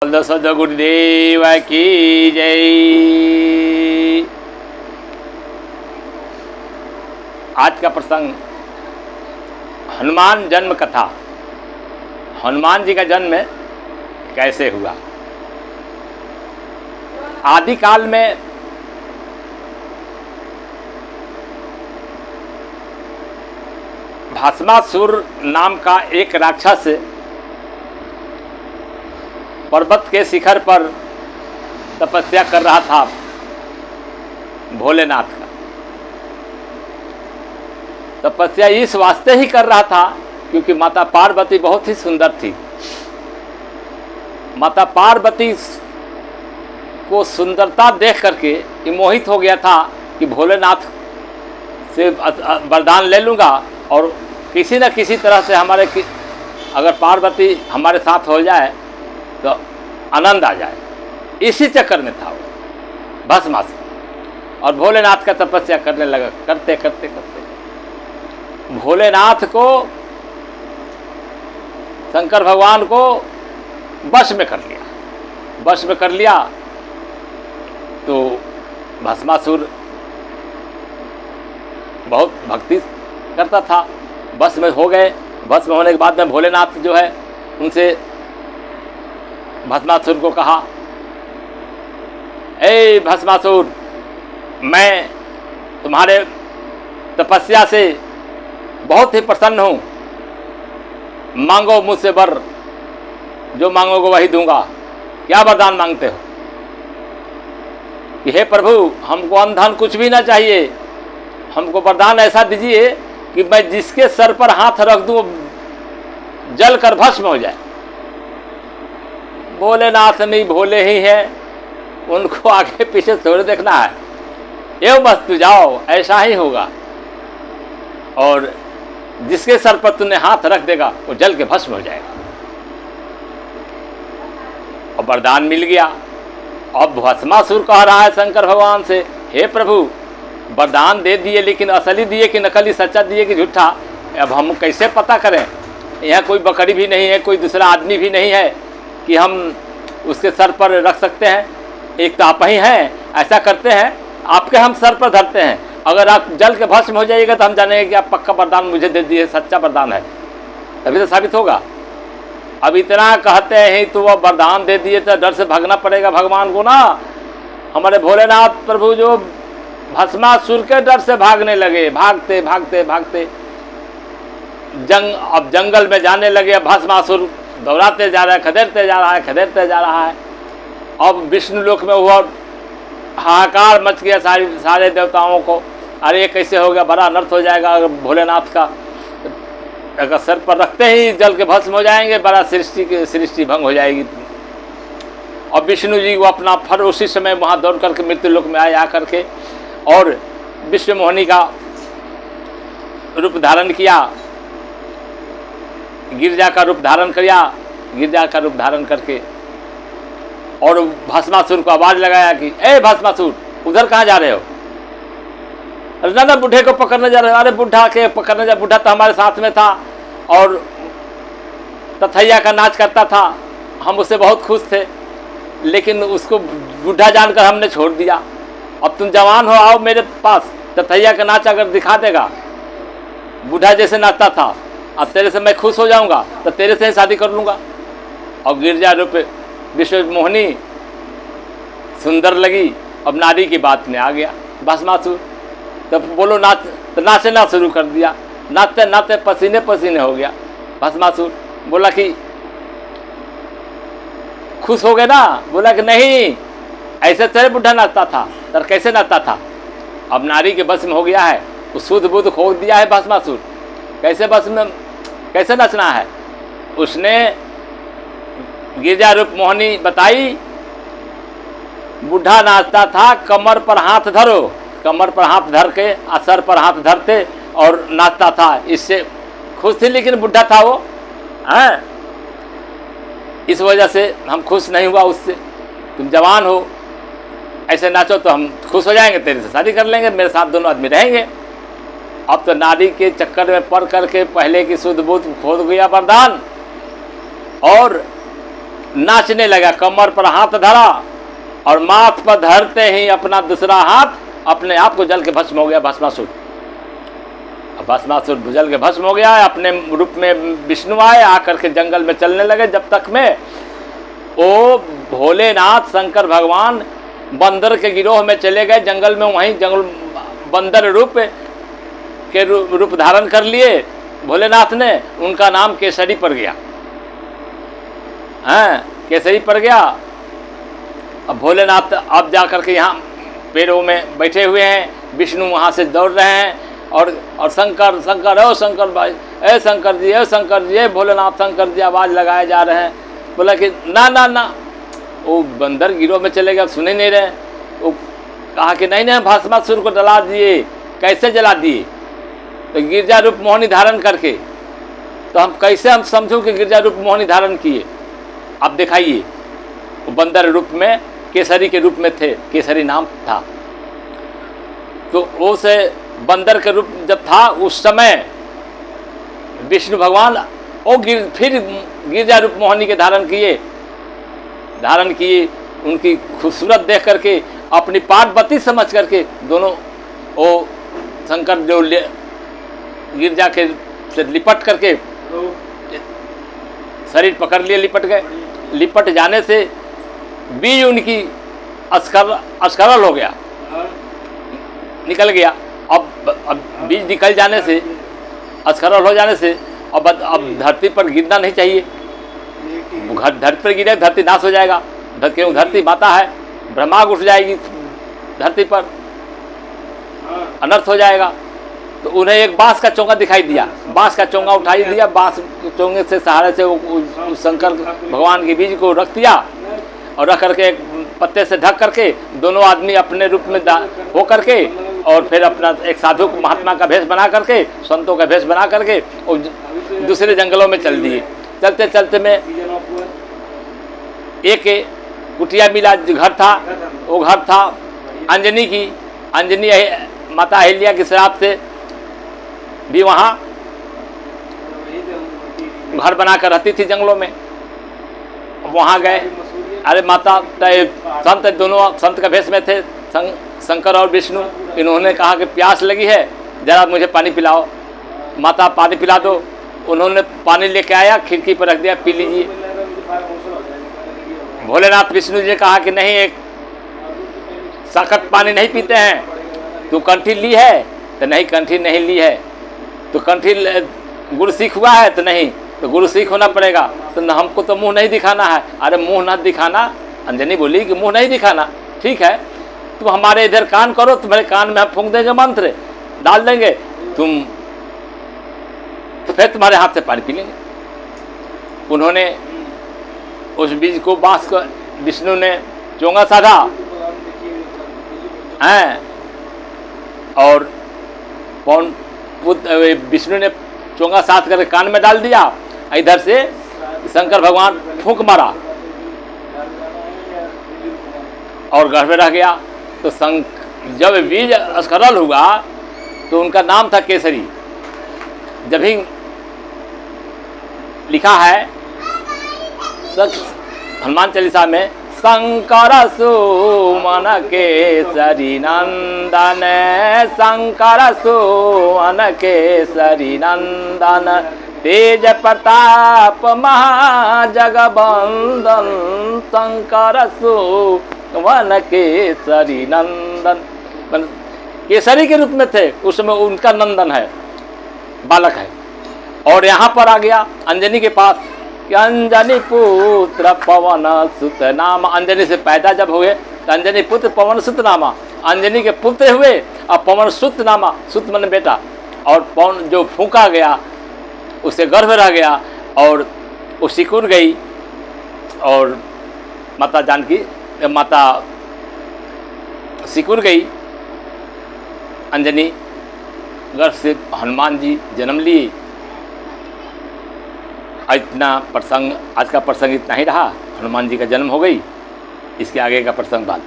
बोल सदगुरुदेव की जय। आज का प्रसंग हनुमान जन्म कथा। हनुमान जी का जन्म कैसे हुआ। आदिकाल में भस्मासुर नाम का एक राक्षस पर्वत के शिखर पर तपस्या कर रहा था भोलेनाथ का। तपस्या इस वास्ते ही कर रहा था क्योंकि माता पार्वती बहुत ही सुंदर थी। माता पार्वती को सुंदरता देख करके ये मोहित हो गया था कि भोलेनाथ से वरदान ले लूँगा और किसी न किसी तरह से अगर पार्वती हमारे साथ हो जाए तो आनंद आ जाए। इसी चक्कर में था वो भस्मासुर। और भोलेनाथ का तपस्या करने लगा। करते करते करते भोलेनाथ को, शंकर भगवान को वश में कर लिया। वश में कर लिया तो भस्मासुर बहुत भक्ति करता था। वश में हो गए। वश में होने के बाद में भोलेनाथ जो है उनसे भस्मासुर को कहा, ए भस्मासुर, मैं तुम्हारे तपस्या से बहुत ही प्रसन्न हूँ। मांगो मुझसे वर, जो मांगोगे वही दूंगा। क्या वरदान मांगते हो? कि हे प्रभु, हमको अन्न कुछ भी ना चाहिए। हमको वरदान ऐसा दीजिए कि मैं जिसके सर पर हाथ रख दूं जल कर भस्म हो जाए। भोलेनाथ नहीं भोले ही हैं, उनको आगे पीछे थोड़े देखना है। एवं बस तू जाओ, ऐसा ही होगा। और जिसके सर पर तूने हाथ रख देगा वो जल के भस्म हो जाएगा। और वरदान मिल गया। अब भस्मासुर कह रहा है शंकर भगवान से, हे प्रभु, वरदान दे दिए लेकिन असली दिए कि नकली, सच्चा दिए कि झूठा, अब हम कैसे पता करें? यहाँ कोई बकरी भी नहीं है, कोई दूसरा आदमी भी नहीं है कि हम उसके सर पर रख सकते हैं। एक तो आप ही हैं। ऐसा करते हैं, आपके हम सर पर धरते हैं। अगर आप जल के भस्म हो जाइएगा तो हम जानेंगे कि आप पक्का वरदान मुझे दे दिए, सच्चा वरदान है, तभी तो साबित होगा। अब इतना कहते हैं तो वह वरदान दे दिए तो डर से भागना पड़ेगा भगवान को ना। हमारे भोलेनाथ प्रभु जो भस्मासुर के डर से भागने लगे। भागते भागते भागते अब जंगल में जाने लगे। भस्मासुर दौड़ाते जा रहा है, खदेड़ते जा रहा है, खदेड़ते जा रहा है। अब विष्णु लोक में हुआ हाहाकार मच गया सारे देवताओं को। अरे ये कैसे हो गया, बड़ा अनर्थ हो जाएगा। अगर भोलेनाथ का अगर सर पर रखते ही जल के भस्म हो जाएंगे, बड़ा सृष्टि भंग हो जाएगी। और विष्णु जी वो अपना फर उसी समय वहाँ दौड़ करके मृत्यु लोक में आए। आकर के और विश्व मोहिनी का रूप धारण किया, गिरजा का रूप धारण किया। गिरजा का रूप धारण करके और भस्मासुर को आवाज लगाया कि ए भस्मासुर, उधर कहाँ जा रहे हो? अरे ना बूढ़े को पकड़ने जा रहे हो। अरे बूढ़ा के पकड़ने जा, बूढ़ा तो हमारे साथ में था और तथैया का नाच करता था। हम उससे बहुत खुश थे, लेकिन उसको बूढ़ा जानकर हमने छोड़ दिया। अब तुम जवान हो, आओ मेरे पास। तथैया का नाच अगर दिखा देगा, बूढ़ा जैसे नाचता था, अब तेरे से मैं खुश हो जाऊंगा तो तेरे से ही शादी कर लूँगा। और गिरजा रूप विश्व मोहिनी सुंदर लगी। अब नारी की बात में आ गया भस्मासुर। तब बोलो नाच, तो नाचना शुरू कर दिया। नाचते नाचते पसीने पसीने हो गया भस्मासुर। बोला कि खुश हो गए ना? बोला कि नहीं, ऐसे तेरे बुढ़ा नाचता था, तर कैसे नाचता था? अब नारी के बस में हो गया है, उस शुद्ध बुद्ध खो दिया है भस्मासुर। कैसे बस में, कैसे नचना है? उसने गिरजा रूप मोहिनी बताई। बूढ़ा नाचता था, कमर पर हाथ धरो, कमर पर हाथ धर के सर पर हाथ धरते और नाचता था। इससे खुश थी, लेकिन बूढ़ा था वो हैं। इस वजह से हम खुश नहीं हुआ उससे। तुम जवान हो, ऐसे नाचो तो हम खुश हो जाएंगे, तेरे से शादी कर लेंगे, मेरे साथ दोनों आदमी रहेंगे। अब तो नारी के चक्कर में पड़ करके पहले की शुद्ध बुद्ध खो गया वरदान। और नाचने लगा, कमर पर हाथ धरा और माथ पर धरते ही अपना दूसरा हाथ अपने आप को जल के भस्म हो गया भस्मासुर। भस्मासुर जल के भस्म हो गया। अपने रूप में विष्णु आए, आकर के जंगल में चलने लगे। जब तक में वो भोलेनाथ शंकर भगवान बंदर के गिरोह में चले गए जंगल में, वहीं जंगल बंदर रूप के रूप धारण कर लिए भोलेनाथ ने। उनका नाम केसरी पड़ गया। हैं, केसरी पड़ गया। अब भोलेनाथ अब जा कर के यहाँ पेड़ों में बैठे हुए हैं, विष्णु वहाँ से दौड़ रहे हैं और शंकर शंकर ओ शंकर भाई, ए शंकर जी, ए शंकर जी, ए भोलेनाथ शंकर जी आवाज़ लगाए जा रहे हैं। बोला कि ना ना ना, वो बंदर गिरोह में चले गए, सुने नहीं रहे। वो कहा कि नहीं नहीं, भस्मासुर को जला दिए। कैसे जला दिए? तो गिरजा रूप मोहिनी धारण करके। तो हम कैसे हम समझूं कि गिरजा रूप मोहिनी धारण किए? आप दिखाइए, वो बंदर रूप में केसरी के रूप में थे, केसरी नाम था। तो वो से बंदर के रूप जब था उस समय विष्णु भगवान वो फिर गिरजा रूप मोहिनी के धारण किए। उनकी खूबसूरत देख करके अपनी पार्वती समझ करके दोनों वो शंकर जो गिरजा के से लिपट करके शरीर पकड़ लिए, लिपट गए। लिपट जाने से बीज उनकी अस्खलल हो गया, निकल गया। अब बीज निकल जाने से, अस्खलल हो जाने से अब धरती पर गिरना नहीं चाहिए। धरती पर गिरे धरती नाश हो जाएगा। क्यों? धरती माता है, ब्रह्मांड उठ जाएगी, धरती पर अनर्थ हो जाएगा। तो उन्हें एक बांस का चोंगा दिखाई दिया, बांस का चोंगा उठाई दिया। बांस के चोंगे से सहारे से वो शंकर भगवान के बीज को रख दिया और रख करके एक पत्ते से ढक करके दोनों आदमी अपने रूप में हो करके और फिर अपना एक साधु महात्मा का भेष बना करके, संतों का भेष बना करके और दूसरे जंगलों में चल दिए। चलते चलते में एक कुटिया मिला, घर था। वो घर था अंजनी की। अंजनी माता अहिल्या की श्राप से भी वहाँ घर बनाकर रहती थी जंगलों में। वहाँ गए, अरे माता संत, दोनों संत का भेष में थे, शंकर और विष्णु। इन्होंने कहा कि प्यास लगी है, जरा मुझे पानी पिलाओ। माता पानी पिला दो। उन्होंने पानी लेके आया, खिड़की पर रख दिया, पी लीजिए। भोलेनाथ विष्णु जी ने कहा कि नहीं, एक सख्त पानी नहीं पीते हैं। तू कंठी ली है? तो नहीं, कंठी नहीं ली है। तो कंठी गुरु सीख हुआ है? तो नहीं। तो गुरु सीख होना पड़ेगा। तो हमको तो मुंह नहीं दिखाना है। अरे मुंह ना दिखाना, अंजनी बोली कि मुंह नहीं दिखाना, ठीक है। तुम हमारे इधर कान करो, तुम्हारे कान में हम फूंक देंगे, मंत्र डाल देंगे, तुम तो फिर तुम्हारे हाथ से पानी पी लेंगे। उन्होंने उस बीज को, बांस को विष्णु ने चोंगा साधा हैं और विष्णु ने चोंगा साध कर कान में डाल दिया। इधर से शंकर भगवान फूंक मारा और घर में रह गया। तो जब बीज अस्खलल हुआ तो उनका नाम था केसरी। जब ही लिखा है हनुमान चालीसा में, शंकर सुमन केसरी नंदन, शंकर सुमन केसरी नंदन, तेज प्रताप महाजगबंदन, शंकर सुमन केसरी नंदन। केसरी के रूप में थे उस समय, उनका नंदन है, बालक है। और यहाँ पर आ गया अंजनी के पास कि अंजनी पुत्र पवन सुत नाम। अंजनी से पैदा जब हुए तो अंजनी पुत्र पवन सुत नामा, अंजनी के पुत्र हुए और पवन सुत नामा। सुत मन बेटा, और पवन जो फूंका गया उसे गर्भ रह गया और वो सिकुड़ गई। और माता जानकी, माता सिकुड़ गई अंजनी, गर्भ से हनुमान जी जन्म लिए। इतना प्रसंग, आज का प्रसंग इतना ही रहा। हनुमान जी का जन्म हो गई, इसके आगे का प्रसंग बाद।